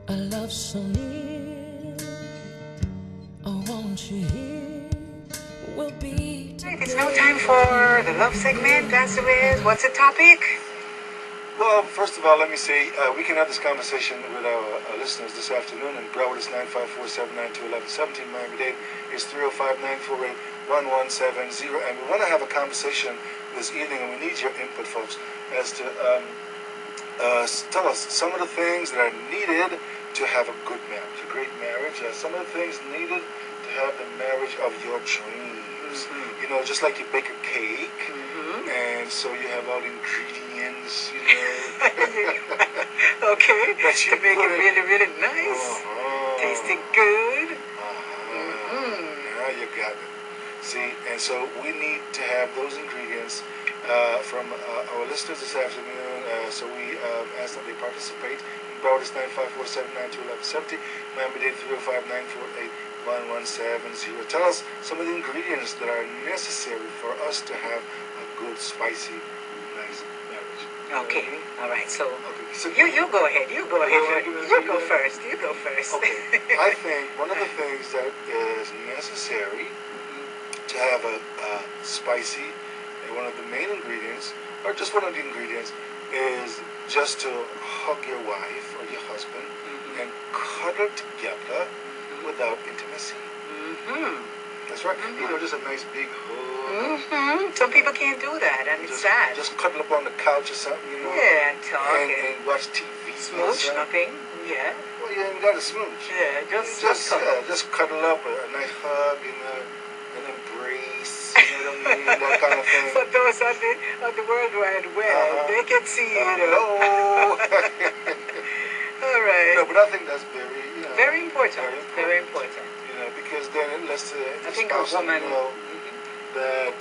A love so near, oh won't you hear, we'll be Right, it's now time for the love segment. That's the way. What's the topic? Well, first of all, let me say we can have this conversation with our listeners this afternoon. In Broward, it's 954-792-1117. Miami-Dade is 305-948-1170. And we want to have a conversation this evening, and we need your input, folks, as to tell us some of the things that are needed to have a good marriage, a great marriage. Some of the things needed to have the marriage of your dreams. Mm-hmm. You know, just like you bake a cake, mm-hmm. and so you have all the ingredients, you know. Okay, to make it really, really nice. Tasting good. Now you got it. See, and so we need to have those ingredients from our listeners this afternoon. So we ask that they participate. Broward is 954-792-1170. Miami-Dade 305-948-1170. Tell us some of the ingredients that are necessary for us to have a good, spicy, nice marriage. Okay. All right. So, you go ahead. You go ahead. You go first. Okay. I think one of the things that is necessary to have a spicy, and one of the main ingredients, or just one of the ingredients, is just to hug your wife or your husband and cuddle together without intimacy. That's right. You know, just a nice big hug. Some people can't do that, and it's sad. Just cuddle up on the couch or something, you know. Yeah, and talk. And watch TV. Smooch, nothing. Yeah. Well, you ain't got to smooch. Yeah, just cuddle up, a nice hug, and an embrace, you know what I mean, that kind of thing. For those on the World Wide Web, they can see it. Hello. All right. No, but I think that's very, very important. Very important. You know, because then it lets the spouse know that,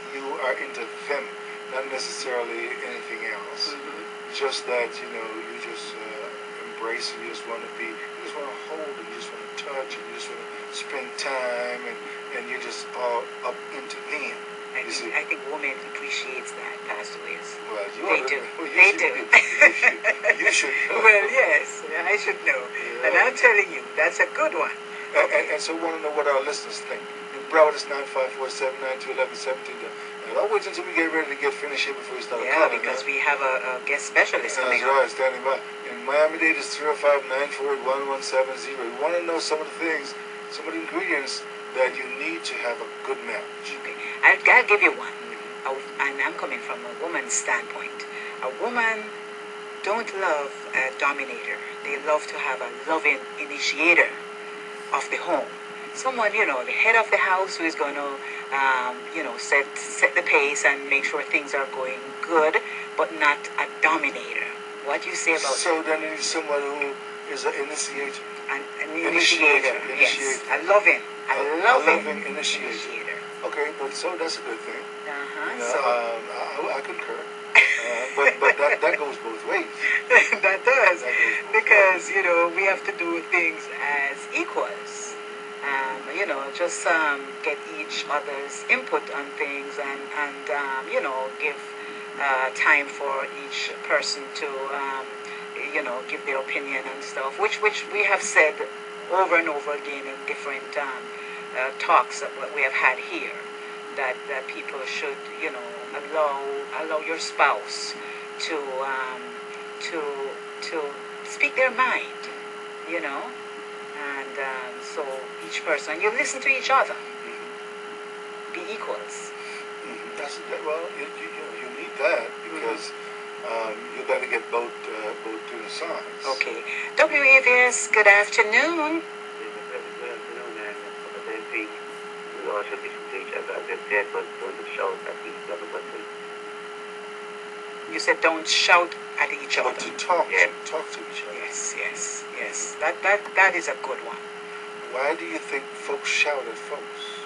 you are into them, not necessarily anything else. Just that, you just embrace, and you just want to hold, and you just want to touch, and you just want to spend time, and you're just all up into them. I think women appreciates that, Pastor Wiz. Well, they do. You should know. Well, yes, I should know. Yeah. And I'm telling you, that's a good one. And so we want to know what our listeners think. In Broward, it's 954-792-1117. And I'll wait until we get ready to get finished here before we start calling. Yeah, because we have a guest specialist coming up. That's right, standing by. In Miami-Dade, it's 305-948-1170. We want to know some of the things, some of the ingredients that you need to have a good marriage. Okay. I'll give you one. And I'm coming from a woman's standpoint. A woman don't love a dominator. They love to have a loving initiator of the home. Someone, the head of the house who is going to, set the pace and make sure things are going good, but not a dominator. What do you say about that? So then you need someone who is an initiator. An initiator. Yes. A loving initiator. Okay, but so that's a good thing. I concur. But that goes both ways. That does. Because, we have to do things as equals. Just get each other's input on things and give time for each person to, give their opinion and stuff, which we have said over and over again in different talks that we have had here, that people should, allow your spouse to speak their mind, and so each person, you listen to each other, be equals. Well, you need that because you got to get both to the sides. Okay. WAVS, good afternoon. Good afternoon, and we also listen to each other, as I said, but don't shout at each other. You said don't shout at each other. But to talk to each other. Yes. That is a good one. Why do you think folks shout at folks?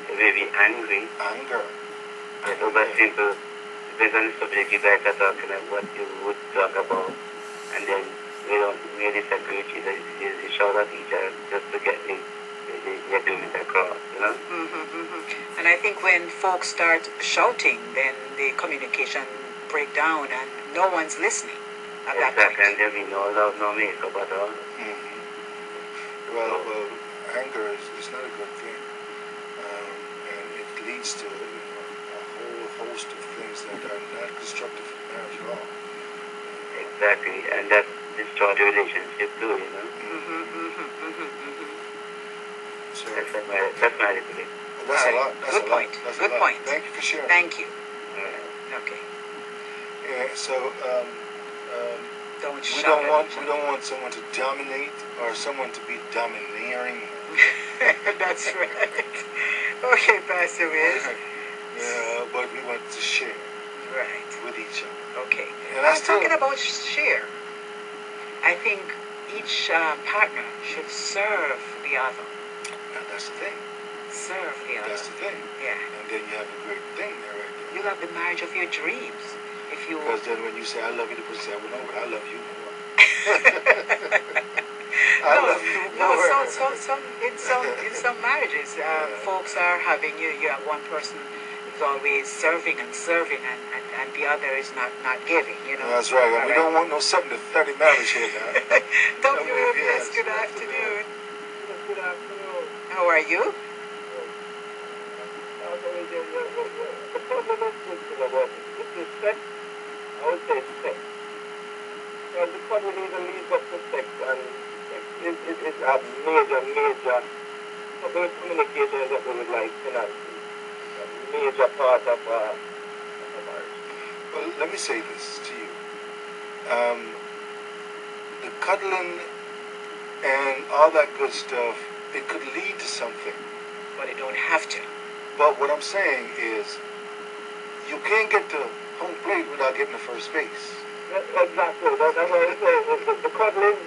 They may be angry. Anger. But simple, based on the subject you guys are talking about, what you would talk about, and then we don't really disagree with each other. You shout at each other just to get the agreement across, And I think when folks start shouting, then the communication break down and no one's listening at that Exactly, and point. then we know love no makeup at all. Well, anger is not a good thing, and it leads to a whole host of things that are not constructive for marriage at all. Exactly, and that destroys the relationship too, So That's my little bit. that's All a right. lot. That's Good a lot. point. That's Good a lot. point. Thank you for sharing. Thank you. Alright. Okay. Yeah, so Don't we shout don't at want each we other. don't want someone to dominate or someone to be domineering. That's right. Okay, Pastor Wiz. Yeah, but we want to share Right. with each other. Okay. And I I'm still, talking about share. I think each partner should serve the other. and that's the thing. Serve the other. That's the thing. Yeah. And then you have a great thing there right there. You'll have the marriage of your dreams if you. Because then when you say I love you, the person says, well, no, but I love you more. I love you No, more. in some marriages, folks are having you have one person who's always serving and serving, and the other is not giving. That's right. And we don't want no 70-30 marriage here now. WFS, good afternoon. Good afternoon. How are you? The problem is thinking about it. This is sex. I would say sex. Because the problem even leads up to sex, and sex is a major couple of communication that we would like to not a major part of a marriage. Well, let me say this to you. The cuddling and all that good stuff, it could lead to something. But it don't have to. But what I'm saying is, you can't get to home plate without getting to first base. Exactly. That's what I say. The cuddling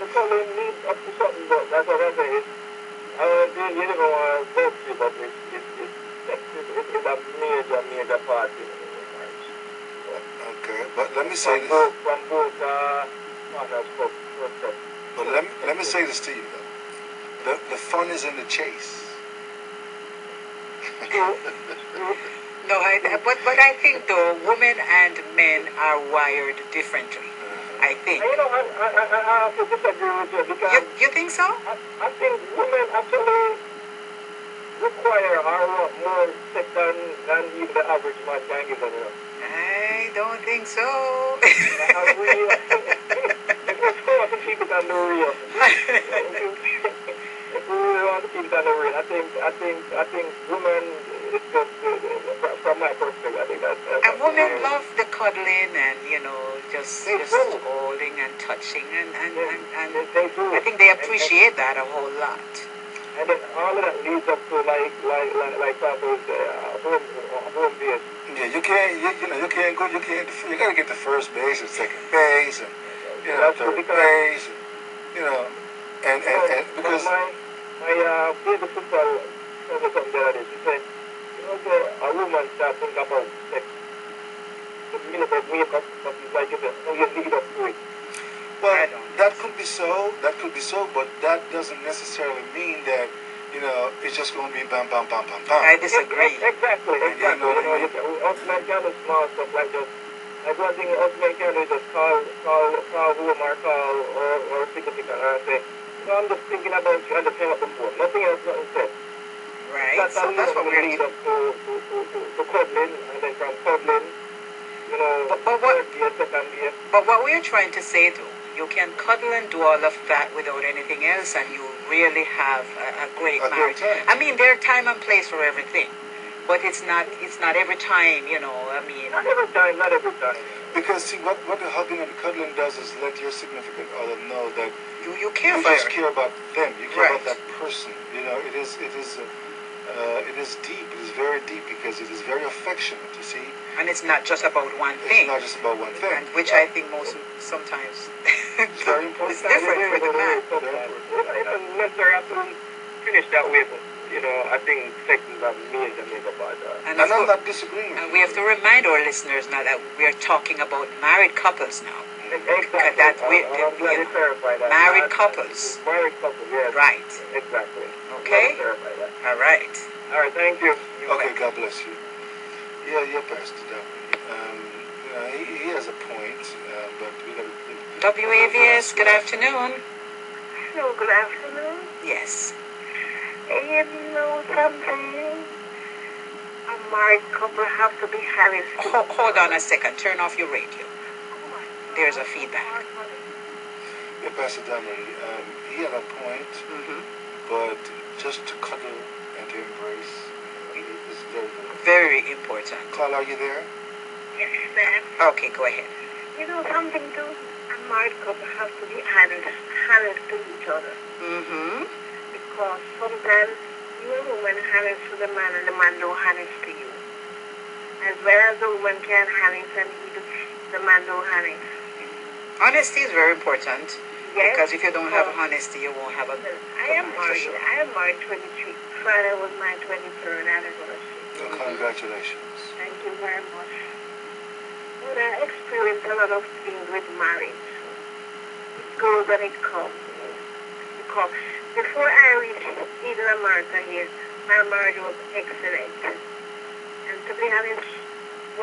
leads up to something, but that's what I say. You never want to go to, but sex is a major part in marriage. Okay, but let me say this. From both partners' perspective. But let me say this to you though. The fun is in the chase. No, but I think though women and men are wired differently. I think. You know, I have to disagree with you because You think so? I think women actually require or want more sex than even the average man can give them. I don't think so. Let's go on to keep it on the real. If we really want to keep it on the real, I think women, from my perspective, I think that's And women love the cuddling and just holding and touching and they do. I think they appreciate that a whole lot. And then all of that leads up to like Papa was home base. Yeah, you can't go. You gotta get to first base and second base and third base. And because my baby sister told me something the other day. She said, a woman start thinking about sex. The minute they wake up, but it's like you lead up to it. well, that could be so. That could be so, but that doesn't necessarily mean that it's just going to be bam, bam, bam, bam, bam. I disagree. Exactly. You know what I mean? Us men can do small stuff like just. Like one thing us men can do is just call home or call or significant and say, I'm just thinking about you and just hang up the phone. Nothing else, nothing said. Right? That's what we're lead up to cuddling, and then from cuddling, But what we're trying to say though, you can cuddle and do all of that without anything else, and you really have a great marriage. time. I mean, there's time and place for everything, but it's not every time. I mean, not every time. Because see, what the hugging and the cuddling does is let your significant other know that you care you for just her. care about them. You care about Right. that person. It is deep. It is very deep because it is very affectionate. You see, And it's not just about one it's thing, not just about one thing. and which I think sometimes It's very important. it's different for the man. Necessarily have to finish that way, but I think sex is a major part. And And of I'm course- not disagreeing with And you. we have to remind our listeners now that we're talking about married couples now. Exactly. That I'm glad you clarified that. Married couples. Married couples, yes. Right. Exactly. Okay. Glad you clarified that. All right. All right, thank you. Okay, God bless you. Yeah, Pastor Duffy. He has a point, but we got to WAVS, good afternoon. Hello, good afternoon. Yes. You know something? A married couple have to be having. Hold on a second. Turn off your radio. There's a feedback. Yeah, Pastor Dominic, he had a point, but just to cuddle and to embrace is very good. Very important. Carl, are you there? Yes, ma'am. Okay, go ahead. You know something too? A married couple have to be honest to each other. Mm-hmm. Because sometimes you a woman honest to the man and the man don't honest to you. As well as the woman can honest and the man don't honest. Honesty is very important. Yes. Because if you don't have honesty, you won't have a good I am marriage. married. I am married 23. Friday was my 23rd anniversary. Well, congratulations. Thank you very much. Well, I experienced a lot of things with marriage. It goes and it comes. Because before I reached Eden America here, my marriage was excellent. And to be honest,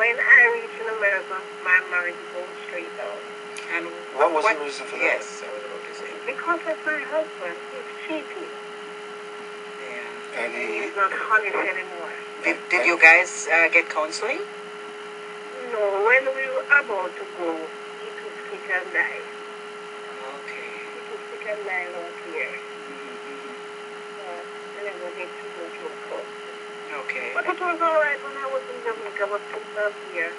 when I reached in America, my marriage goes straight down. And What was the reason for that? Yes, I was about to say. Because of my husband, he's cheating. Yeah. And He's not honest anymore. Did you guys get counseling? No, when we were about to go, he took sick and died. Okay. He took sick and died last year. I never did to go to a court. Okay. But it was all right when I was in Jamaica, but since last year.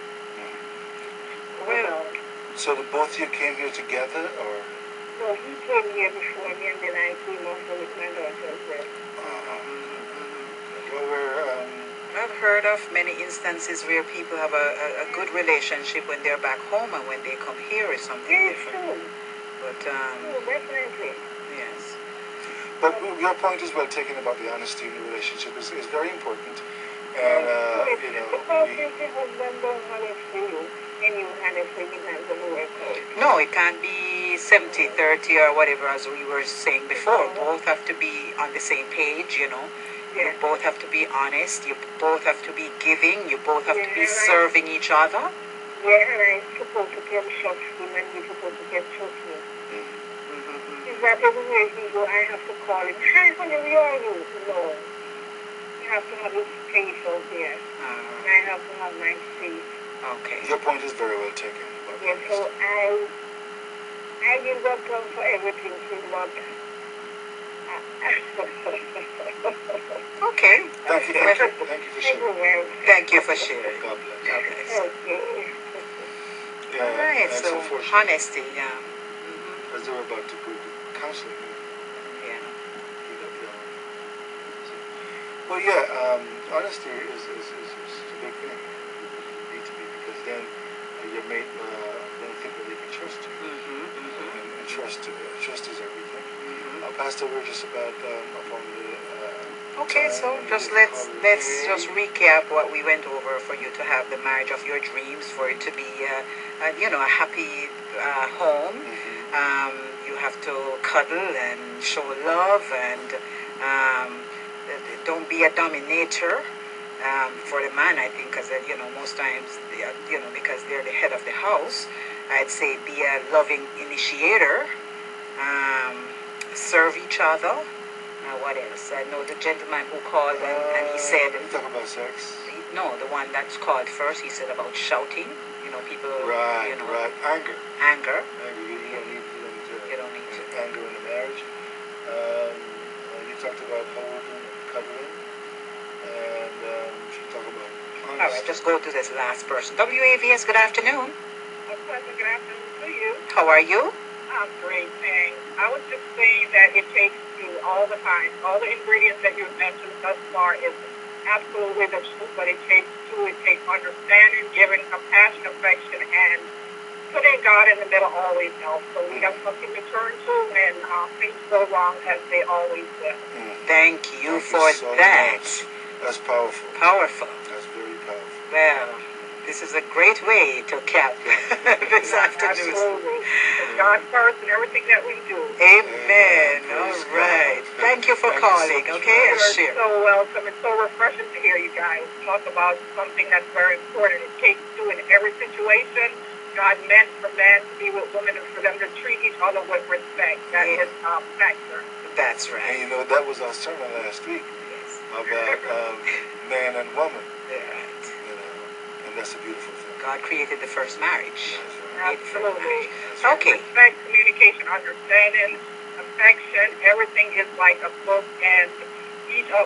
Well, so the both of you came here together, or? No, he came here before me, and then I came over with my daughter as well. Well, we're, I've heard of many instances where people have a good relationship when they're back home, and when they come here is something Very different. soon. But Definitely. yes. but your point is well taken about the honesty in the relationship is very important. And, you know, Because if your husband don't honest to you, and you honest to him, it's not going to work out. No, it can't be 70-30 or whatever, as we were saying before. Both have to be on the same page, you know. You Yes. both have to be honest. You both have to be giving. You both have to be Yeah, right. serving each other. Yeah, and I'm supposed to get trust him, and he's supposed to get trust me. Is that everywhere he go, I have to call him, hi, honey, where are you? No. You have to have his space out there. And I have to have my space. Okay. your point is very well taken. About Yeah, so I give God thanks for everything, but Okay. thank you for sharing. Thank you for sharing. God bless. God bless. Okay. Yeah, All right. and So unfortunately, honesty. Yeah. as they were about to go to counseling, Yeah. he got the other. Well, yeah, honesty is a big thing. You need to be, because then your mate won't think that they can trust you. And trust is everything. Pastor, we're just about up on the. Okay, time, so and just we let's call it a just day. recap what we went over for you to have the marriage of your dreams, for it to be a happy home. You have to cuddle and show love, and don't be a dominator for the man. I think, because most times because they're the head of the house, I'd say be a loving initiator. Serve each other. What else? I know the gentleman who called, and he said, You talk about sex. no, the one that's called first, he said about shouting. People, Right. Anger. anger. You don't need to. You don't need to. Anger in the marriage. You talked about holding, cuddling, and she talked about honesty. All right, just go to this last person. WAVS, good afternoon. Good afternoon to you. How are you? I'm great, thanks. I was just saying that it takes two all the time. All the ingredients that you've mentioned thus far is absolutely the truth, but it takes two. It takes understanding, giving, compassion, affection, and putting God in the middle always helps. So we have something to turn to when things go wrong, as they always will. Thank you Thank for you so that. much. That's powerful. Powerful. That's very powerful. Well, this is a great way to cap this afternoon. Absolutely. It's God first in everything that we do. Amen. Praise All God. right. Thank you for Thank you so calling, much. okay? And You're share. so welcome. It's so refreshing to hear you guys talk about something that's very important. It takes two in every situation, God meant for man to be with women and for them to treat each other with respect. That is factor. That's And right. you know, that was our sermon last week Yes. about man and woman. Right. You know, and that's a beautiful thing. God created the first marriage. That's right. Created the first Absolutely. marriage. Okay. Respect, communication, understanding, affection, everything is like a book, and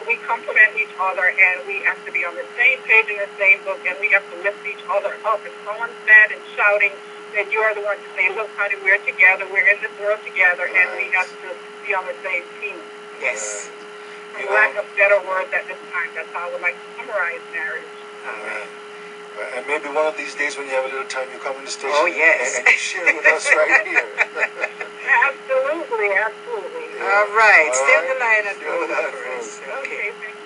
we complement each other, and we have to be on the same page in the same book, and we have to lift each other up. If someone's mad and shouting, then you are the one to say, look, honey, we're together, we're in this world together, and we have to be on the same team. Yes. For lack of better words at this time, that's how I would like to summarize marriage. All right. And maybe one of these days when you have a little time, you come in the station Oh, yes. and you share with us right here. Absolutely, absolutely. All right. All Stay on right. the line and Stay on the line for us. for us. Okay. Okay, thank you.